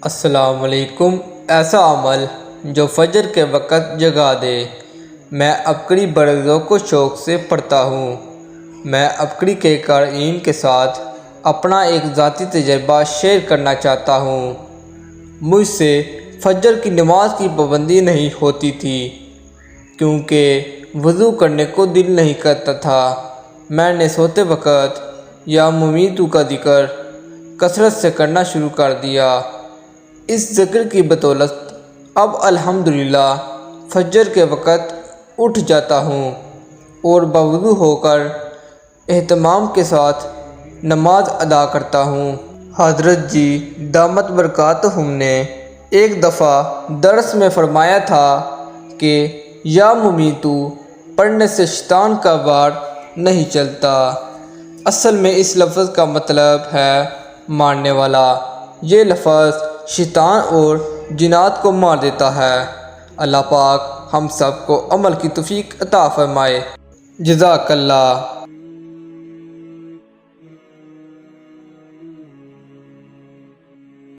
السلام علیکم۔ ایسا عمل جو فجر کے وقت جگا دے۔ میں ابکری بڑے ذوق و شوق سے پڑھتا ہوں۔ میں ابکری کے قارئین کے ساتھ اپنا ایک ذاتی تجربہ شیئر کرنا چاہتا ہوں۔ مجھ سے فجر کی نماز کی پابندی نہیں ہوتی تھی کیونکہ وضو کرنے کو دل نہیں کرتا تھا۔ میں نے سوتے وقت یا ممیتو کا ذکر کثرت سے کرنا شروع کر دیا۔ اس ذکر کی بدولت اب الحمدللہ فجر کے وقت اٹھ جاتا ہوں اور باوضو ہو کر اہتمام کے ساتھ نماز ادا کرتا ہوں۔ حضرت جی دامت برکاتہم نے ایک دفعہ درس میں فرمایا تھا کہ یا ممیتو پڑھنے سے شیطان کا وار نہیں چلتا۔ اصل میں اس لفظ کا مطلب ہے مارنے والا۔ یہ لفظ شیطان اور جنات کو مار دیتا ہے۔ اللہ پاک ہم سب کو عمل کی توفیق عطا فرمائے۔ جزاک اللہ۔